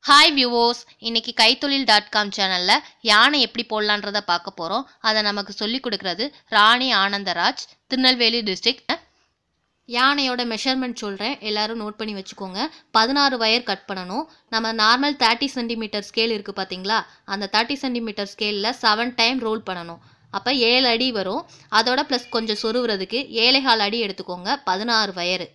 Hi viewers, இன்னைக்கு கைத்தொழில்.com சேனல்ல யானை எப்படி போடலான்றத பார்க்க போறோம். அதை நமக்கு சொல்லி கொடுக்கறது ராணி ஆனந்தராஜ், திருநெல்வேலி டிஸ்ட்ரிக்ட். யானையோட மெஷர்மெண்ட் சொல்கிறேன், எல்லாரும் நோட் பண்ணி வச்சுக்கோங்க. 16 வயர் கட் பண்ணணும். நம்ம நார்மல் 30 சென்டிமீட்டர் ஸ்கேல் இருக்குது பார்த்தீங்களா, அந்த 30 சென்டிமீட்டர் ஸ்கேலில் 7 டைம் ரோல் பண்ணணும். அப்போ 7 அடி வரும். அதோட ப்ளஸ் கொஞ்சம் சொருவுறதுக்கு 7.25 அடி எடுத்துக்கோங்க. 16 வயர்.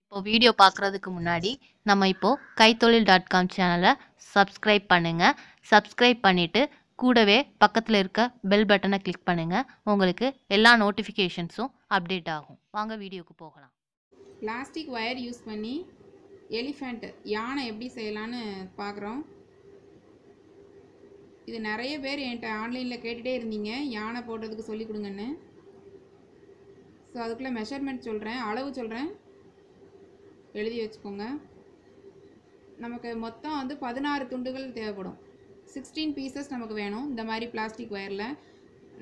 இப்போ வீடியோ பார்க்குறதுக்கு முன்னாடி நம்ம இப்போது கைத்தொழில்.com சேனலை சப்ஸ்கிரைப் பண்ணுங்கள். சப்ஸ்கிரைப் பண்ணிவிட்டு கூடவே பக்கத்தில் இருக்க பெல் பட்டனை கிளிக் பண்ணுங்கள். உங்களுக்கு எல்லா நோட்டிஃபிகேஷன்ஸும் அப்டேட் ஆகும். வாங்க வீடியோக்கு போகலாம். பிளாஸ்டிக் வயர் யூஸ் பண்ணி எலிஃபண்ட் யானை எப்படி செய்யலான்னு பார்க்குறோம். இது நிறைய பேர் என்கிட்ட ஆன்லைனில் கேட்டுகிட்டே இருந்தீங்க, யானை போடுறதுக்கு சொல்லி கொடுங்கன்னு. ஸோ அதுக்குள்ளே மெஷர்மெண்ட் சொல்கிறேன், அளவு சொல்கிறேன், எழுதி வச்சுக்கோங்க. நமக்கு மொத்தம் 16 துண்டுகள் தேவைப்படும். 16 பீசஸ் நமக்கு வேணும். இந்த மாதிரி பிளாஸ்டிக் வயரில்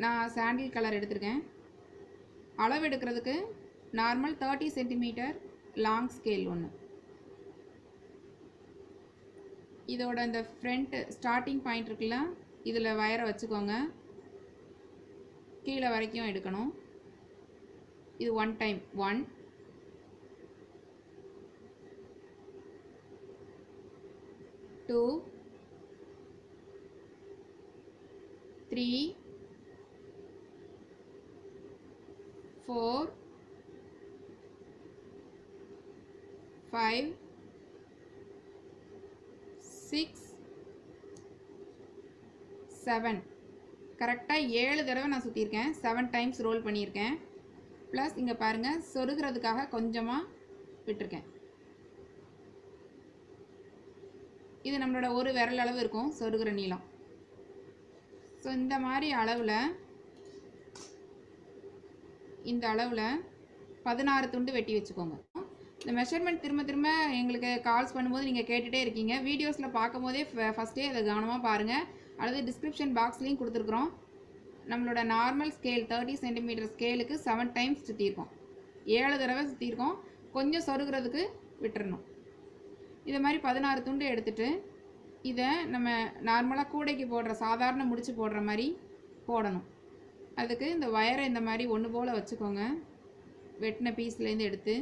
நான் சாண்டில் கலர் எடுத்திருக்கேன். அளவு எடுக்கிறதுக்கு நார்மல் 30 சென்டிமீட்டர் லாங் ஸ்கேல் ஒன்று. இதோட இந்த ஃப்ரண்ட் ஸ்டார்டிங் பாயிண்ட் இருக்குல்ல, இதில் வயரை வச்சுக்கோங்க. கீழே வரைக்கும் எடுக்கணும். இது 1 டைம் 1 2 3 4 5 6 7. கரெக்டாக 7 தடவை நான் சுற்றியிருக்கேன். 7 டைம்ஸ் ரோல் பண்ணியிருக்கேன். ப்ளஸ் இங்கே பாருங்கள், சொருகிறதுக்காக கொஞ்சமாக விட்டுருக்கேன். இது நம்மளோட ஒரு விரல் அளவு இருக்கும் சொருகிற நீளம். ஸோ இந்த மாதிரி அளவில், இந்த அளவில் 16 துண்டு வெட்டி வச்சுக்கோங்க. இந்த மெஷர்மெண்ட் திரும்ப திரும்ப எங்களுக்கு கால்ஸ் பண்ணும்போது நீங்கள் கேட்டுகிட்டே இருக்கீங்க. வீடியோஸில் பார்க்கும் போதே ஃபஸ்ட்டே அதை கவனமாக பாருங்கள், அல்லது டிஸ்கிரிப்ஷன் பாக்ஸ்லேயும் கொடுத்துருக்குறோம். நம்மளோட நார்மல் ஸ்கேல் 30 சென்டிமீட்டர் ஸ்கேலுக்கு 7 டைம்ஸ் சுற்றியிருக்கோம். 7 தடவை சுற்றியிருக்கோம். கொஞ்சம் சொருகிறதுக்கு விட்டுறணும். இது மாதிரி 16 துண்டு எடுத்துகிட்டு இதை நம்ம நார்மலாக கூடைக்கு போடுற சாதாரண முடிச்சு போடுற மாதிரி போடணும். அதுக்கு இந்த வயரை இந்த மாதிரி ஒன்று போல் வச்சுக்கோங்க. வெட்டின பீஸ்லேருந்து எடுத்து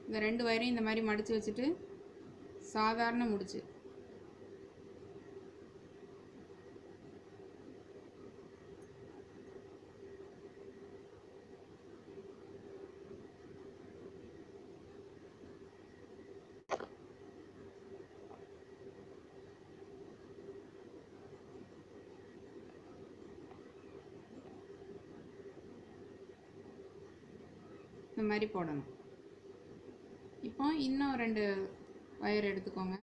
இந்த 2 வயரையும் இந்த மாதிரி மடித்து வச்சுட்டு சாதாரண முடிச்சு இந்த மாதிரி போடணும். இப்போ இன்னும் 2 வயர் எடுத்துக்கோங்க.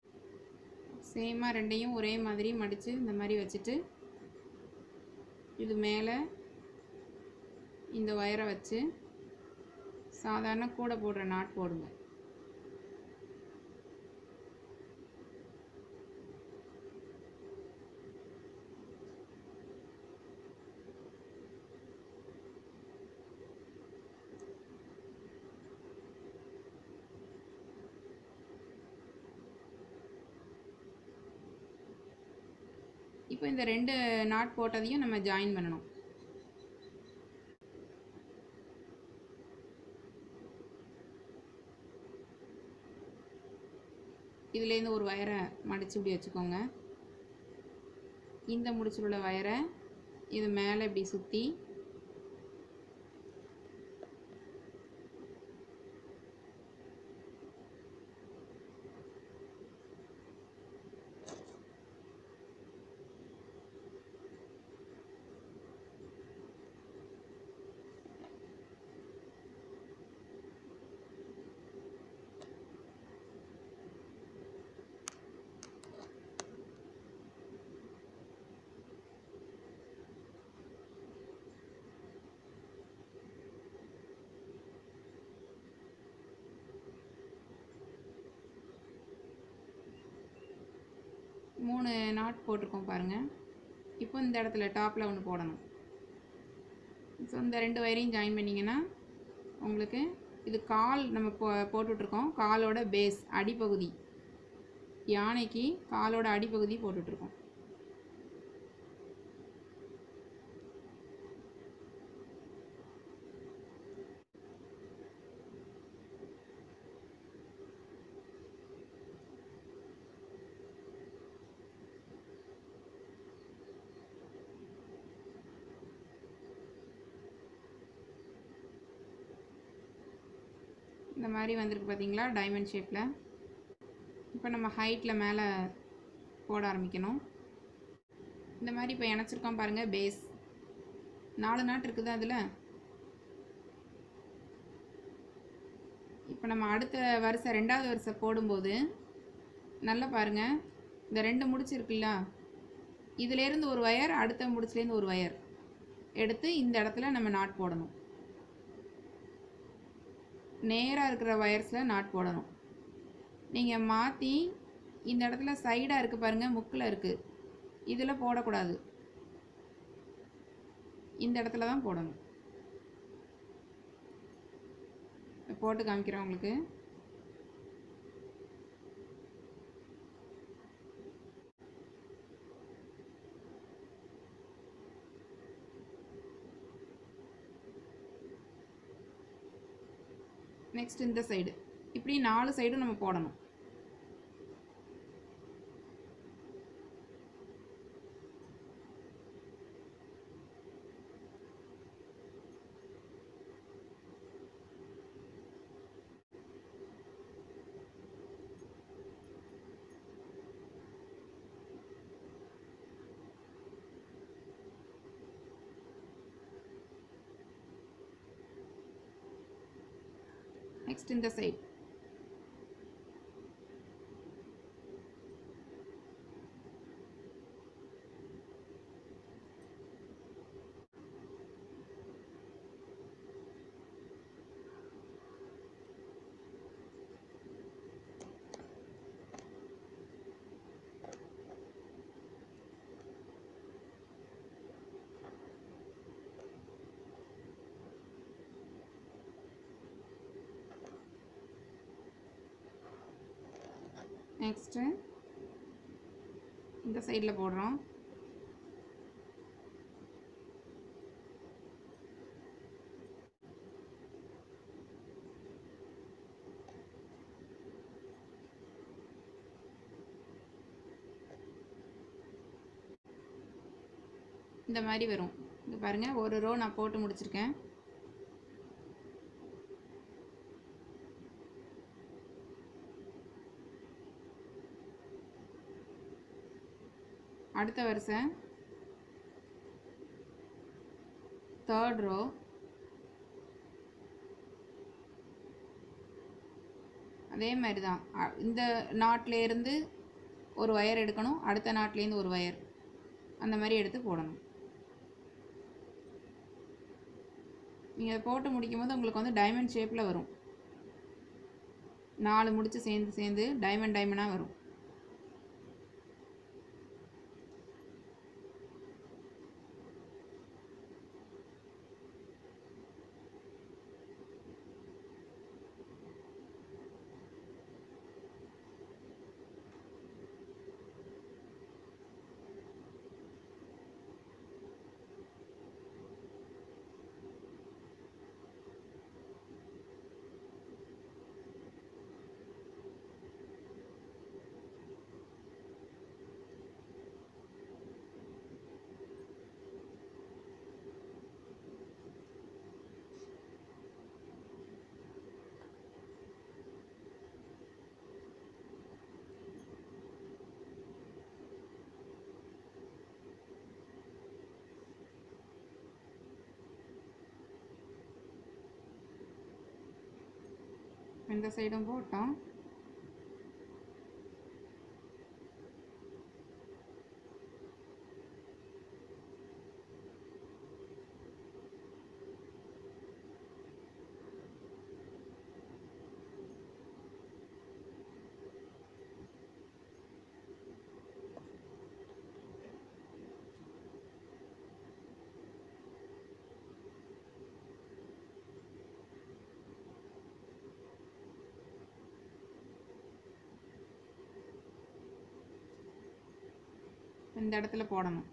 சேமாக ரெண்டையும் ஒரே மாதிரி மடித்து இந்த மாதிரி வச்சுட்டு இது மேலே இந்த வயரை வச்சு சாதாரண கூடை போடுற நாட் போடுங்க. இப்போ இந்த 2 நாட் போட்டதையும் நம்ம ஜாயின் பண்ணணும். இதுலேருந்து ஒரு வயரை மடித்து இப்படி வச்சுக்கோங்க. இந்த முடிச்சில் உள்ள வயரை இது மேலே இப்படி சுற்றி மூணு நாட் போட்டிருக்கோம் பாருங்கள். இப்போ இந்த இடத்துல டாப்பில் ஒன்று போடணும். ஸோ இந்த 2 வயரையும் ஜாயின் பண்ணிங்கன்னா உங்களுக்கு இது கால் நம்ம போட்டுட்ருக்கோம். காலோட பேஸ் அடிப்பகுதி, யானைக்கு காலோட அடிப்பகுதி போட்டுட்ருக்கோம். இந்த மாதிரி வந்திருக்கு பார்த்தீங்களா, டைமண்ட் ஷேப்பில். இப்போ நம்ம ஹைட்டில் மேலே போட ஆரம்பிக்கணும். இந்த மாதிரி இப்போ இணைச்சிருக்கோம் பாருங்கள். பேஸ் 4 நாட் இருக்குது அதில். இப்போ நம்ம அடுத்த வரிசை 2வது வரிசை போடும்போது நல்லா பாருங்கள், இந்த 2 முடிச்சு இருக்குல்ல, இதிலேருந்து ஒரு ஒயர், அடுத்த முடிச்சுலேருந்து ஒரு ஒயர் எடுத்து இந்த இடத்துல நம்ம நாட் போடணும். நேராக இருக்கிற ஒயர்ஸில் நாட் போடணும். நீங்கள் மாற்றி இந்த இடத்துல சைடாக இருக்குது பாருங்கள், முக்கில் இருக்குது, இதில் போடக்கூடாது, இந்த இடத்துல தான் போடணும். போட்டு காமிக்கிறேன் உங்களுக்கு. நெக்ஸ்ட் இந்த சைடு இப்படி 4 சைடும் நம்ம போடணும். நெக்ஸ்ட் இந்த சைடு நெக்ஸ்ட்டு இந்த சைடில் போடுறோம். இந்த மாதிரி வரும். இது பாருங்கள், ஒரு ரோ நான் போட்டு முடிச்சிருக்கேன். அடுத்த வரிசை 3rd ரோ, அதே மாதிரி தான். இந்த நாட்லேருந்து ஒரு ஒயர் எடுக்கணும், அடுத்த நாட்லேருந்து ஒரு ஒயர், அந்த மாதிரி எடுத்து போடணும். நீங்கள் போட்டு முடிக்கும் போது உங்களுக்கு வந்து டைமண்ட் ஷேப்பில் வரும். 4 முடிச்சு சேர்ந்து சேர்ந்து டைமண்டாக வரும். இந்த சைடும் போட்டோம். இந்த இடத்துல போடணும்.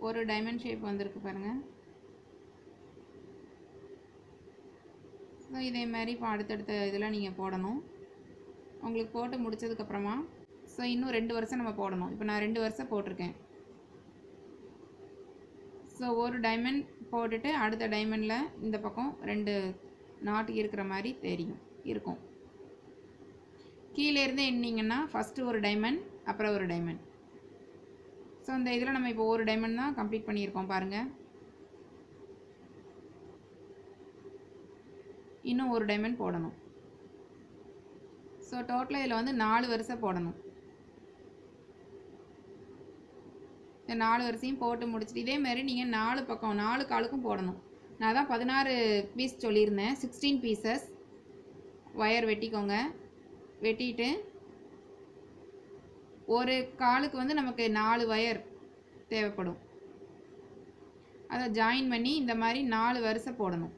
ஒரு டைமண்ட் ஷேப் வந்திருக்கு பாருங்கள். ஸோ இதே மாதிரி இப்போ அடுத்தடுத்த இதில் நீங்கள் போடணும். உங்களுக்கு போட்டு முடித்ததுக்கப்புறமா ஸோ இன்னும் 2 வருஷம் நம்ம போடணும். இப்போ நான் 2 வருஷம் போட்டிருக்கேன். ஸோ ஒரு டைமண்ட் போட்டுட்டு அடுத்த டைமண்டில் இந்த பக்கம் 2 நாட் இருக்கிற மாதிரி இருக்கும். கீழே இருந்து எண்ணிங்கன்னா ஃபஸ்ட்டு ஒரு டைமண்ட், அப்புறம் ஒரு டைமண்ட். ஸோ அந்த இதில் நம்ம இப்போ ஒரு டைமண்ட் தான் கம்ப்ளீட் பண்ணியிருக்கோம் பாருங்கள். இன்னும் ஒரு டைமண்ட் போடணும். ஸோ டோட்டலாக இதில் வந்து 4 வரிசை போடணும். இந்த 4 வரிசையும் போட்டு முடிச்சுட்டு இதே மாதிரி நீங்கள் 4 பக்கம் 4 காலுக்கும் போடணும். நான் தான் 16 பீஸ் சொல்லியிருந்தேன். 16 பீசஸ் ஒயர் வெட்டிக்கோங்க. வெட்டிட்டு ஒரு காலுக்கு வந்து நமக்கு 4 ஒயர் தேவைப்படும். அதை ஜாயின் பண்ணி இந்த மாதிரி 4 வரிசை போடணும்.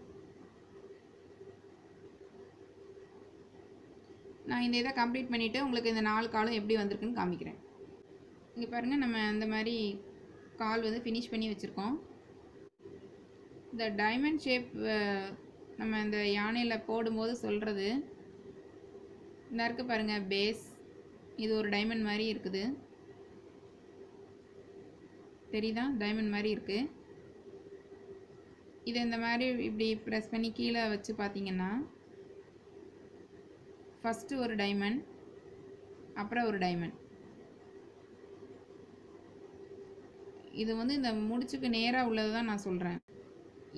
நான் இந்த இதை கம்ப்ளீட் பண்ணிவிட்டு உங்களுக்கு இந்த 4 காலும் எப்படி வந்திருக்குன்னு காமிக்கிறேன். இங்கே பாருங்கள், நம்ம அந்த மாதிரி கால் வந்து ஃபினிஷ் பண்ணி வச்சுருக்கோம். இந்த டைமண்ட் ஷேப் நம்ம இந்த யானையில் போடும்போது சொல்கிறது இந்த இருக்கு பாருங்கள். பேஸ் இது ஒரு டைமண்ட் மாதிரி இருக்குது, தெரியுதா? டைமண்ட் மாதிரி இருக்குது. இதை இந்த மாதிரி இப்படி ப்ரெஸ் பண்ணி கீழே வச்சு பார்த்தீங்கன்னா ஃபஸ்ட்டு ஒரு டைமண்ட், அப்புறம் ஒரு டைமண்ட். இது வந்து இந்த முடிச்சுக்கு நேராக உள்ளது தான் நான் சொல்கிறேன்.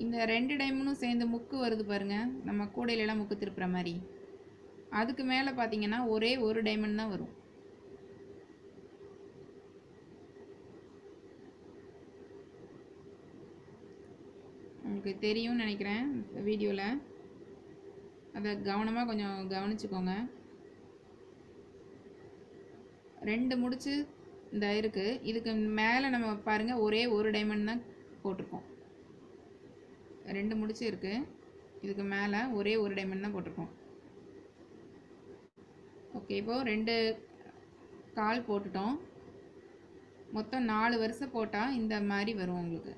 இந்த 2 டைமண்டும் சேர்ந்து முக்கு வருது பாருங்கள், நம்ம கூடையிலலாம் முக்கு திருப்புற மாதிரி. அதுக்கு மேலே பார்த்தீங்கன்னா ஒரே ஒரு டைமண்ட் தான் வரும். உங்களுக்கு தெரியும்னு நினைக்கிறேன் வீடியோவில். அதை கவனமாக கொஞ்சம் கவனிச்சுக்கோங்க. 2 முடிச்சு இந்த இருக்குது. இதுக்கு மேலே நம்ம பாருங்கள் ஒரே ஒரு டைமண்ட் தான் போட்டிருக்கோம். 2 முடிச்சு இருக்குது, இதுக்கு மேலே ஒரே ஒரு டைமண்ட் தான் போட்டிருக்கோம். ஓகே, இப்போது 2 கால் போட்டுட்டோம். மொத்தம் 4 வரிசை போட்டால் இந்த மாதிரி வரும் உங்களுக்கு.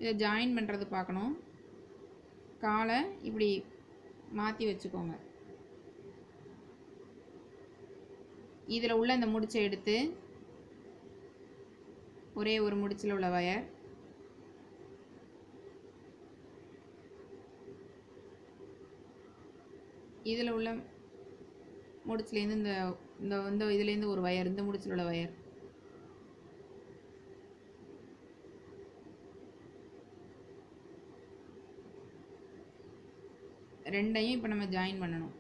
இதை ஜாயின் பண்ணுறது பார்க்கணும். காலை இப்படி மாற்றி வச்சுக்கோங்க. இதில் உள்ள இந்த முடிச்சை எடுத்து ஒரே ஒரு முடிச்சில் உள்ள வயர் இதில் உள்ள முடிச்சிலேருந்து இந்த இந்த இந்த இதுலேருந்து ஒரு வயர், இந்த முடிச்சில் உள்ள வயர் ரெண்டையும் இப்போ நம்ம ஜாயின் பண்ணணும்.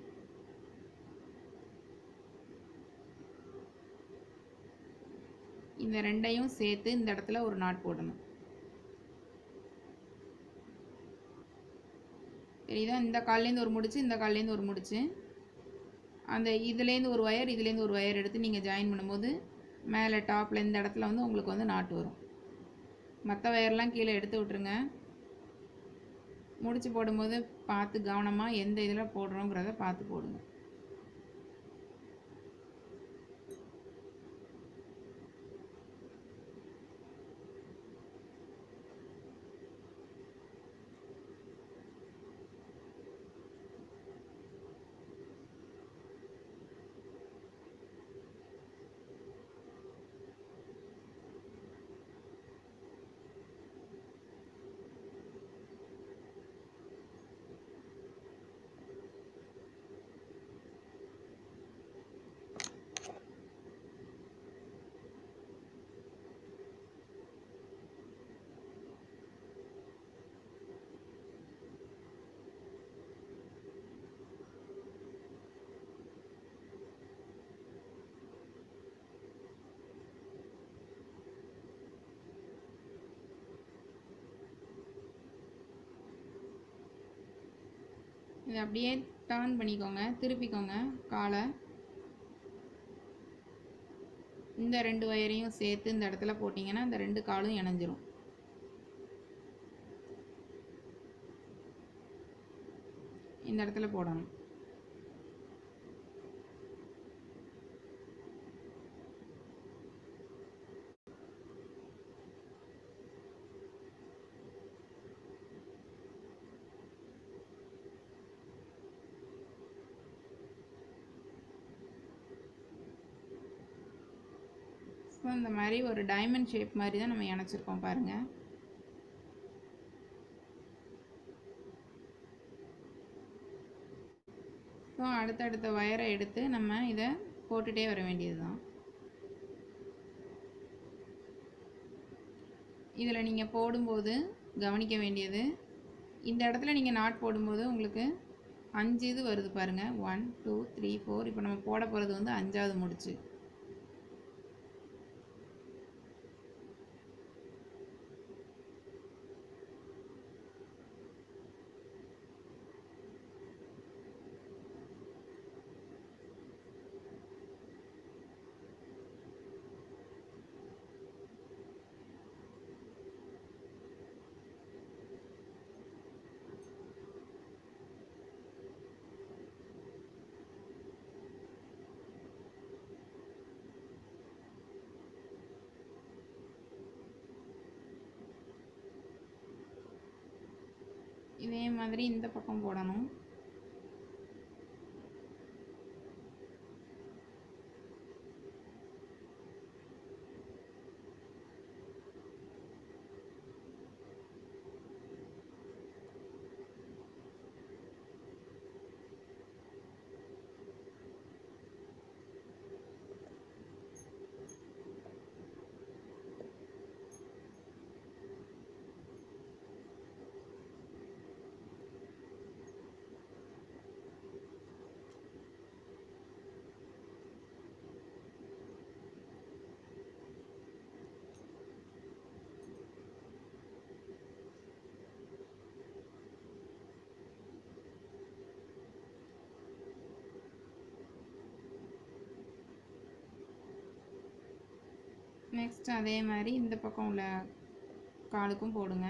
இந்த ரெண்டையும் சேர்த்து இந்த இடத்துல ஒரு நாட் போடணும். தெரியுதா? இந்த கால்லேருந்து ஒரு முடிச்சு, இந்த கால்லேருந்து ஒரு முடிச்சு, அந்த இதுலேருந்து ஒரு ஒயர், இதுலேருந்து ஒரு ஒயர் எடுத்து நீங்கள் ஜாயின் பண்ணும்போது மேலே டாப்பில் இந்த இடத்துல வந்து உங்களுக்கு வந்து நாட்டு வரும். மற்ற ஒயர்லாம் கீழே எடுத்து விட்டுருங்க. முடிச்சு போடும்போது பார்த்து கவனமாக எந்த இதில் போடுறோங்கிறத பார்த்து போடுங்க. இதை அப்படியே டர்ன் பண்ணிக்கோங்க, திருப்பிக்கோங்க காலை. இந்த 2 ஒயரையும் சேர்த்து இந்த இடத்துல போட்டிங்கன்னா இந்த 2 காலும் இணைஞ்சிரும். இந்த இடத்துல போடணும். ஸோ இந்த மாதிரி ஒரு டைமண்ட் ஷேப் மாதிரி தான் நம்ம இணைச்சிருக்கோம் பாருங்கள். ஸோ அடுத்தடுத்த ஒயரை எடுத்து நம்ம இதை போட்டுகிட்டே வர வேண்டியது தான். இதில் நீங்கள் போடும்போது கவனிக்க வேண்டியது, இந்த இடத்துல நீங்கள் நாட் போடும்போது உங்களுக்கு 5 இது வருது பாருங்கள். 1 2 3 4. இப்போ நம்ம போட போகிறது வந்து 5ஆவது முடிச்சு. இதே மாதிரி இந்த பக்கம் போடணும். நெக்ஸ்ட் அதே மாதிரி இந்த பக்கம் உள்ள காலுக்கும் போடுங்க.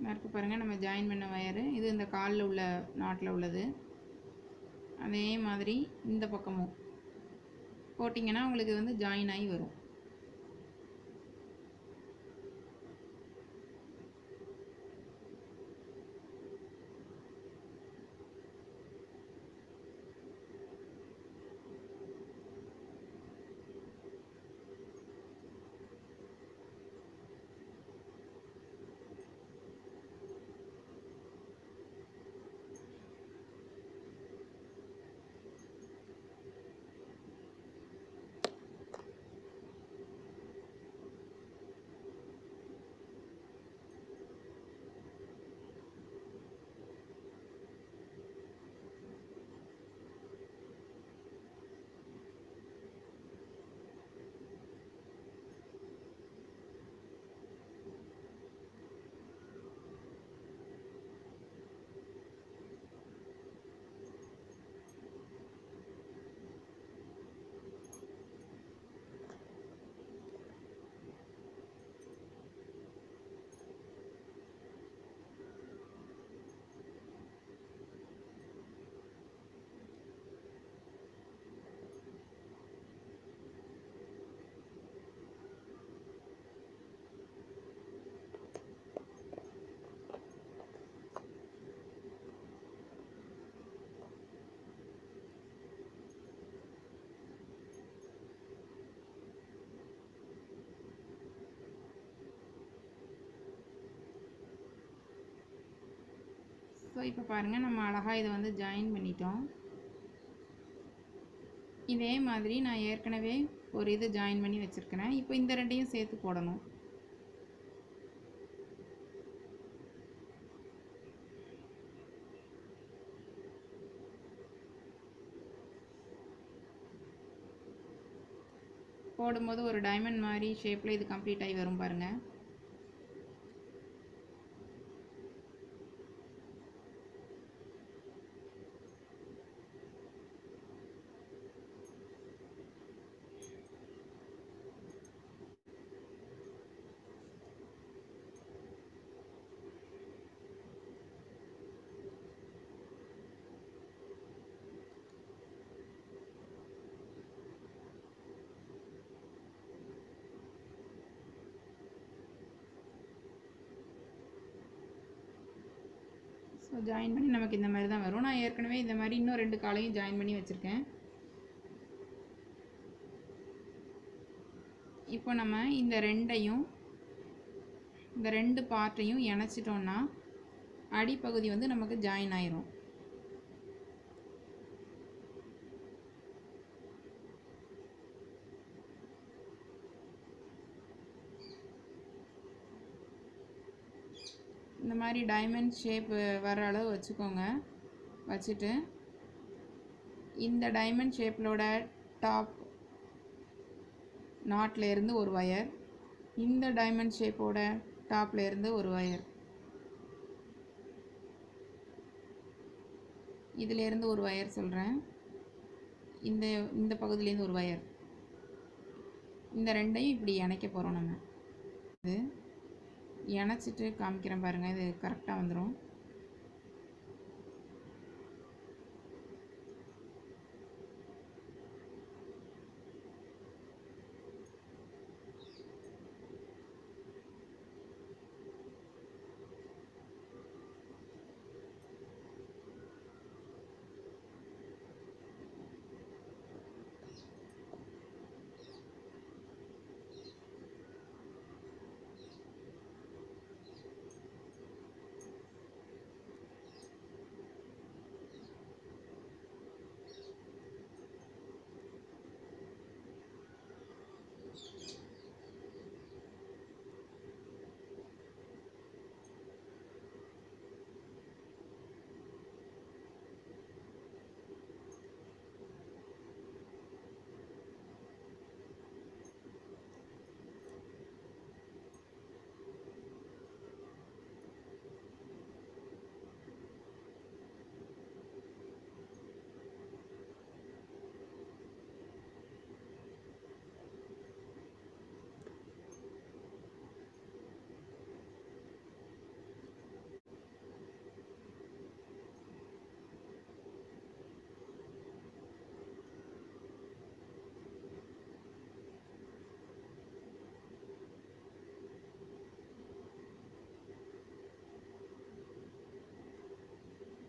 இருக்கு பாருங்கள், நம்ம ஜாயின் பண்ண வயரு இது இந்த காலில் உள்ள நாட்டில் உள்ளது. அதே மாதிரி இந்த பக்கமும் போட்டிங்கன்னா உங்களுக்கு வந்து ஜாயின் ஆகி வரும். ஸோ இப்போ பாருங்கள், நம்ம அழகாக இதை வந்து ஜாயின் பண்ணிட்டோம். இதே மாதிரி நான் ஏற்கனவே ஒரு இது ஜாயின் பண்ணி வச்சுருக்கிறேன். இப்போ இந்த 2ஐயும் சேர்த்து போடணும். போடும்போது ஒரு டைமண்ட் மாதிரி ஷேப்பில் இது கம்ப்ளீட் ஆகி வரும் பாருங்கள். ஸோ ஜாயின் பண்ணி நமக்கு இந்த மாதிரி தான் வரும். நான் ஏற்கனவே இந்த மாதிரி இன்னும் 2 காலையும் ஜாயின் பண்ணி வச்சுருக்கேன். இப்போ நம்ம இந்த 2 பார்ட்டையும் இணைச்சிட்டோம்னா அடிப்பகுதி வந்து நமக்கு ஜாயின் ஆயிரும். இந்த மாதிரி டைமண்ட் ஷேப் வர அளவு வச்சுக்கோங்க. வச்சுட்டு இந்த டைமண்ட் ஷேப்லோட டாப் நாட்ல இருந்து ஒரு வயர், இந்த டைமண்ட் ஷேப்போட டாப்ல இருந்து ஒரு வயர், இதிலேருந்து ஒரு வயர் சொல்கிறேன், இந்த இந்த பகுதியிலேருந்து ஒரு வயர், இந்த 2ஐயும் இப்படி இணைக்க போகிறோம். நம்ம இது இணைச்சிட்டு காமிக்கிறேன் பாருங்கள், இது கரெக்டாக வந்துடும்.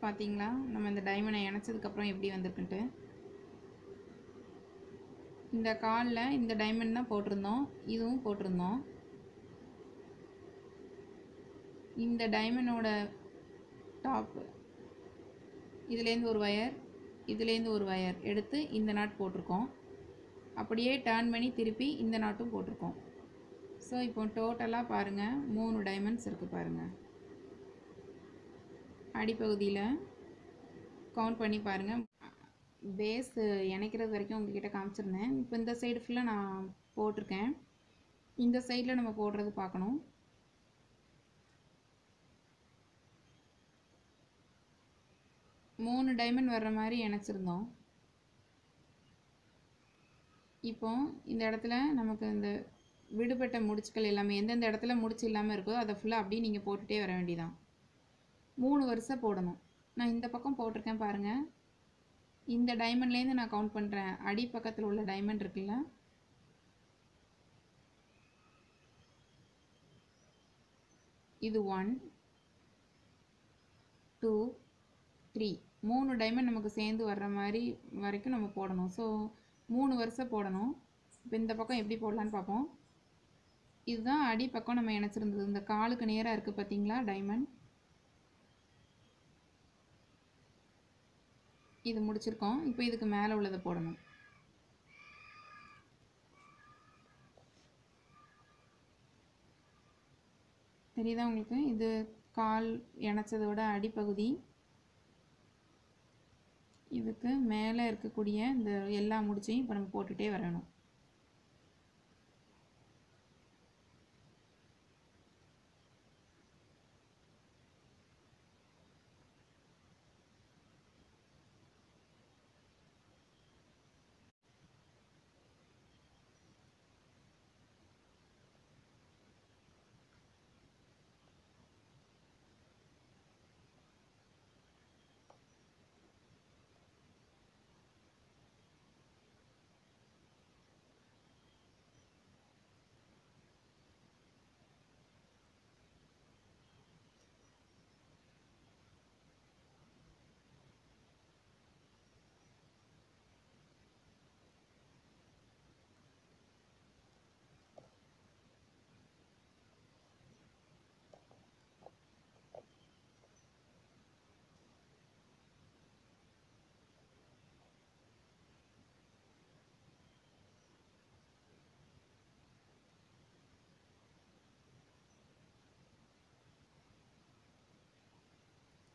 பார்த்தீங்களா நம்ம இந்த டைமண்டை இணைச்சதுக்கப்புறம் எப்படி வந்திருக்குன்ட்டு. இந்த காலில் இந்த டைமண்ட் தான் போட்டிருந்தோம், இதுவும் போட்டிருந்தோம். இந்த டைமண்டோட டாப் இதுலேருந்து ஒரு வயர், இதுலேருந்து ஒரு வயர் எடுத்து இந்த நாட் போட்டிருக்கோம். அப்படியே டர்ன் பண்ணி திருப்பி இந்த நாட்டும் போட்டிருக்கோம். ஸோ இப்போ டோட்டலாக பாருங்கள் 3 டைமண்ட்ஸ் இருக்குது பாருங்கள். அடிப்பகுதியில் கவுண்ட் பண்ணி பாருங்கள். பேஸ் இணைக்கிறது வரைக்கும் உங்ககிட்ட காமிச்சிருந்தேன். இப்போ இந்த சைடு ஃபுல்லாக நான் போட்டிருக்கேன். இந்த சைடில் நம்ம போடுறது பார்க்கணும். மூணு டைமண்ட் வர்ற மாதிரி இணைச்சிருந்தோம். இப்போ இந்த இடத்துல நமக்கு இந்த விடுபட்ட முடிச்சுக்கள் எல்லாமே எந்தெந்த இடத்துல முடிச்சு இல்லாமல் இருக்கோ அதை ஃபுல்லாக அப்படியே நீங்கள் போட்டுகிட்டே வர வேண்டியதான். 3 வரிசை போடணும். நான் இந்த பக்கம் போட்டிருக்கேன் பாருங்கள். இந்த டைமண்ட்லேருந்து நான் கவுண்ட் பண்ணுறேன். அடி பக்கத்தில் உள்ள டைமண்ட் இருக்குல்ல, இது 1 2 3 3 டைமண்ட் நமக்கு சேர்ந்து வர்ற மாதிரி வரைக்கும் நம்ம போடணும். ஸோ 3 வரிசை போடணும். இப்போ இந்த பக்கம் எப்படி போடலான்னு பார்ப்போம். இதுதான் அடி பக்கம் நம்ம இணைச்சிருந்தது. இந்த காலுக்கு நேராக இருக்குது பார்த்தீங்களா டைமண்ட், இது முடிச்சிருக்கோம். இப்போ இதுக்கு மேலே உள்ளதை போடணும். தெரியுதா உங்களுக்கு? இது கால் இணைச்சதோட அடிப்பகுதி. இதுக்கு மேலே இருக்கக்கூடிய இந்த எல்லா முடிச்சையும் இப்போ நம்ம போட்டுகிட்டே வரணும்.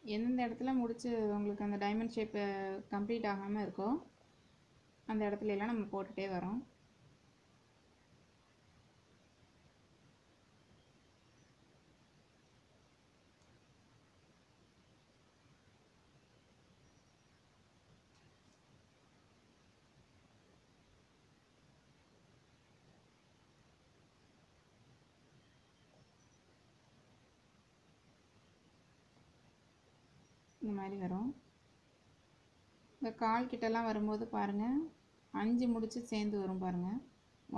எந்தெந்த இடத்துல முடிச்சு உங்களுக்கு அந்த டைமண்ட் ஷேப்பு கம்ப்ளீட் ஆகாமல் இருக்கோ அந்த இடத்துல எல்லாம் நம்ம போட்டுகிட்டே வரோம். இந்த மாதிரி வரும். இந்த கால் கிட்டலாம் வரும்போது பாருங்கள் 5 முடிச்சு சேர்ந்து வரும் பாருங்கள்.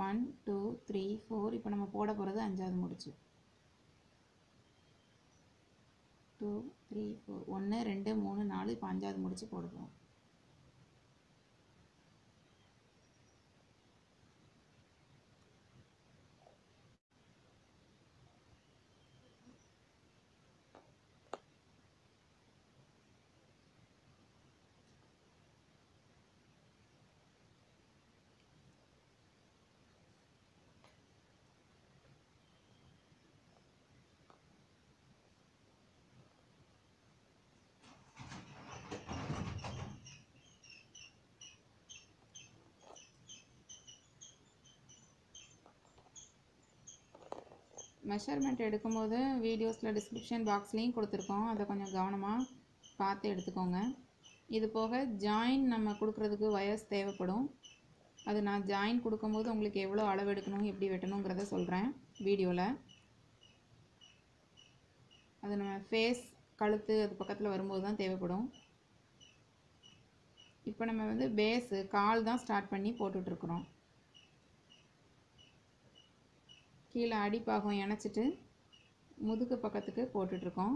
1 2 3 4. இப்போ நம்ம போட போகிறது 5ஆவது முடிச்சு. 2 3 4 1 2 3 4. இப்போ 5ஆவது முடிச்சு போடுவோம். மெஷர்மெண்ட் எடுக்கும்போது வீடியோஸில் டிஸ்கிரிப்ஷன் பாக்ஸ்லேயும் கொடுத்துருக்கோம். அதை கொஞ்சம் கவனமாக பார்த்து எடுத்துக்கோங்க. இது போக ஜாயின் நம்ம கொடுக்குறதுக்கு வயர்ஸ் தேவைப்படும். அது நான் ஜாயின் கொடுக்கும்போது உங்களுக்கு எவ்வளோ அளவு எடுக்கணும் எப்படி வெட்டணுங்கிறத சொல்கிறேன் வீடியோவில். அது நம்ம ஃபேஸ் கழுத்து அது பக்கத்தில் வரும்போது தான் தேவைப்படும். இப்போ நம்ம வந்து பேஸு கால் தான் ஸ்டார்ட் பண்ணி போட்டுட்ருக்குறோம். கீழே அடிப்பாகம் இணைச்சிட்டு முதுகு பக்கத்துக்கு போட்டுட்ருக்கோம்.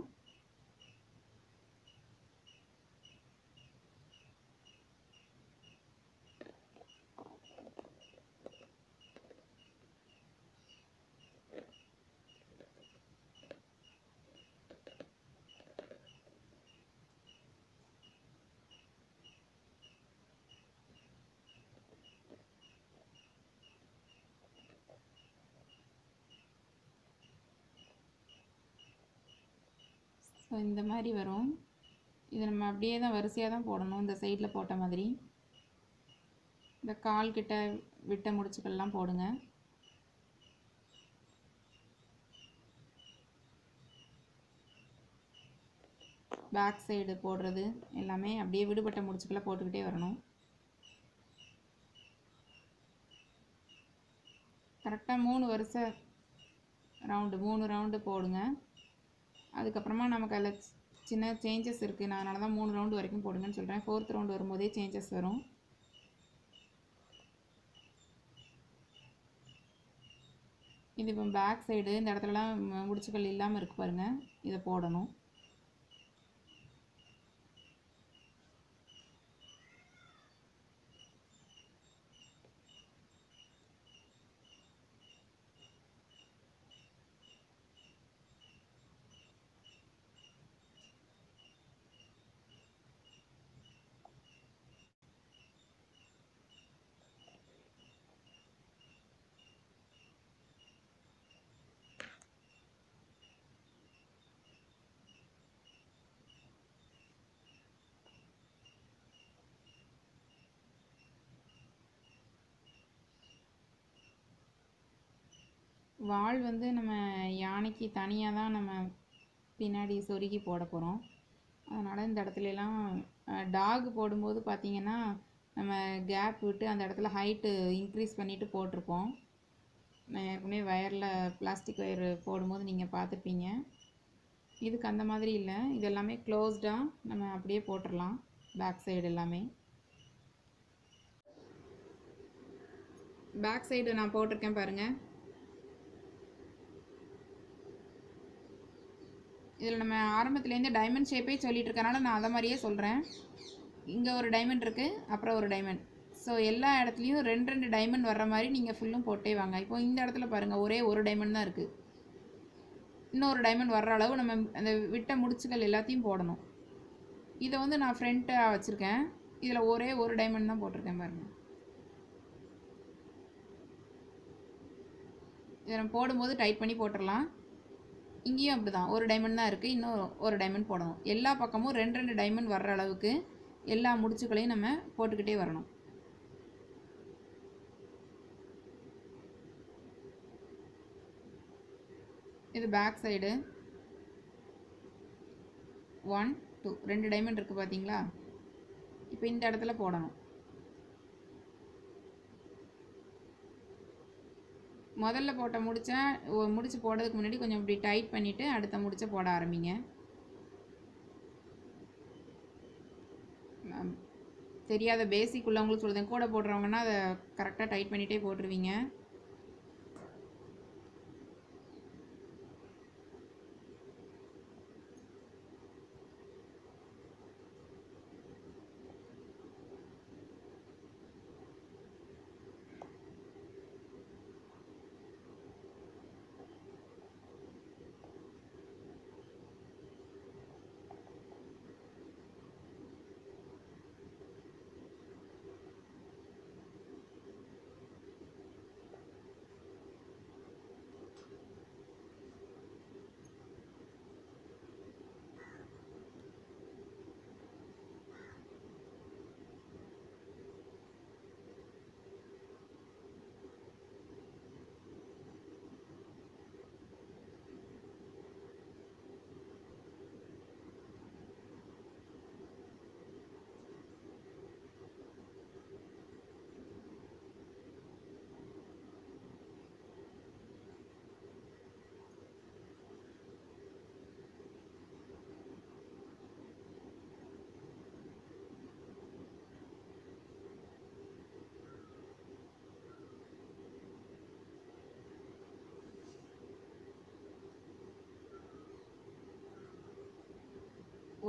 ஸோ இந்த மாதிரி வரும். இது நம்ம அப்படியே தான் வரிசையாக தான் போடணும். இந்த சைடில் போட்ட மாதிரி இந்த கால் கிட்ட விட்ட முடிச்சுக்கள்லாம் போடுங்க. பேக் சைடு போடுறது எல்லாமே அப்படியே விடுபட்ட முடிச்சுக்களை போட்டுக்கிட்டே வரணும். கரெக்டாக 3 வரிசை ரவுண்டு 3 ரவுண்டு போடுங்க. அதுக்கப்புறமா நமக்கு அதில் சின்ன சேஞ்சஸ் இருக்குது. நான் அதனால தான் 3 ரவுண்டு வரைக்கும் போடுங்கன்னு சொல்கிறேன். 4th ரவுண்டு வரும்போதே சேஞ்சஸ் வரும். இது இப்போ பேக் சைடு இந்த இடத்துலலாம் முடிச்சுக்கள் இல்லாமல் இருக்குது பாருங்கள். இதை போடணும். வால் வந்து நம்ம யானைக்கு தனியாக தான் நம்ம பின்னாடி சொருகி போட போகிறோம். அதனால் இந்த இடத்துலலாம் டாக் போடும்போது பார்த்திங்கன்னா நம்ம கேப் விட்டு அந்த இடத்துல ஹைட்டு இன்க்ரீஸ் பண்ணிவிட்டு போட்டிருப்போம். நான் ஏற்கனவே வயரில் பிளாஸ்டிக் ஒயர் போடும்போது நீங்கள் பார்த்துருப்பீங்க. இதுக்கு அந்த மாதிரி இல்லை. இது எல்லாமே க்ளோஸ்டாக நம்ம அப்படியே போட்டுடலாம். பேக் சைடு எல்லாமே பேக் சைடு நான் போட்டிருக்கேன் பாருங்கள். இதில் நம்ம ஆரம்பத்துலேருந்து டைமண்ட் ஷேப்பே சொல்லிட்டு இருக்கனால நான் அதை மாதிரியே சொல்கிறேன். இங்கே ஒரு டைமண்ட் இருக்குது, அப்புறம் ஒரு டைமண்ட். ஸோ எல்லா இடத்துலையும் 2 டைமண்ட் வர்ற மாதிரி நீங்கள் ஃபுல்லும் போட்டே வாங்க. இப்போ இந்த இடத்துல பாருங்கள் ஒரே ஒரு டைமண்ட் தான் இருக்குது. இன்னொரு டைமண்ட் வர்ற அளவு நம்ம அந்த விட்ட முடிச்சுகள் எல்லாத்தையும் போடணும். இதை வந்து நான் ஃப்ரண்ட்டாக வச்சுருக்கேன். இதில் ஒரே ஒரு டைமண்ட் தான் போட்டிருக்கேன் பாருங்கள். இதை நம்ம போடும்போது டைட் பண்ணி போட்டுடலாம். இங்கேயும் அப்படி தான், ஒரு டைமண்ட் தான் இருக்குது, இன்னும் ஒரு டைமண்ட் போடணும். எல்லா பக்கமும் 2 டைமண்ட் வர்ற அளவுக்கு எல்லா முடிச்சுக்களையும் நம்ம போட்டுக்கிட்டே வரணும். இது பேக் சைடு 1 2 2 டைமண்ட் இருக்குது பார்த்தீங்களா? இப்போ இந்த இடத்துல போடணும். முதல்ல போட்ட முடிச்சு போடுறதுக்கு முன்னாடி கொஞ்சம் இப்படி டைட் பண்ணிவிட்டு அடுத்த முடிச்சை போட ஆரம்பிங்க. தெரியாத பேசிக் உள்ளவங்களுக்கு சொல்லுதேன், கூட போடுறவங்கன்னா அதை கரெக்டாக டைட் பண்ணிகிட்டே போட்டுருவீங்க.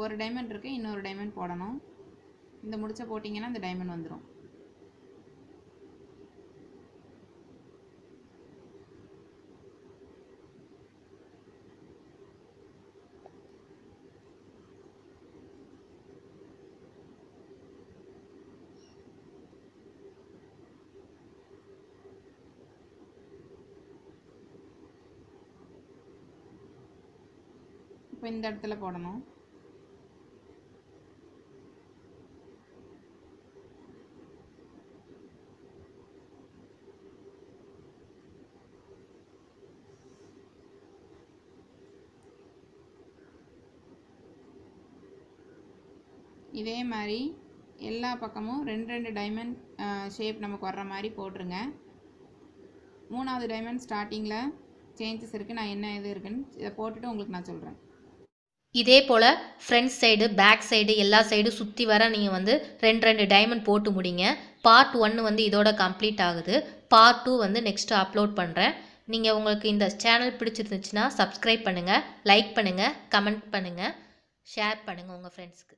ஒரு டைமண்ட் இருக்குது, இன்னொரு டைமண்ட் போடணும். இந்த முடிச்ச போட்டிங்கன்னா இந்த டைமண்ட் வந்துடும். இப்போ இந்த இடத்துல போடணும். இதே மாதிரி எல்லா பக்கமும் 2 டைமண்ட் ஷேப் நமக்கு வர்ற மாதிரி போட்டுருங்க. 3வது டைமண்ட் ஸ்டார்டிங்கில் சேஞ்சஸ் இருக்குது, நான் என்ன இது இருக்குன்னு இதை போட்டுட்டு உங்களுக்கு நான் சொல்கிறேன். இதே போல் ஃப்ரண்ட் சைடு பேக் சைடு எல்லா சைடும் சுற்றி வர நீங்கள் வந்து 2 டைமண்ட் போட்டு முடிங்க. பார்ட் 1 வந்து இதோட கம்ப்ளீட் ஆகுது. பார்ட் 2 வந்து நெக்ஸ்ட்டு அப்லோட் பண்ணுறேன். நீங்கள் உங்களுக்கு இந்த சேனல் பிடிச்சிருந்துச்சுன்னா சப்ஸ்கிரைப் பண்ணுங்கள், லைக் பண்ணுங்கள், கமெண்ட் பண்ணுங்கள், ஷேர் பண்ணுங்கள் உங்கள் ஃப்ரெண்ட்ஸ்க்கு.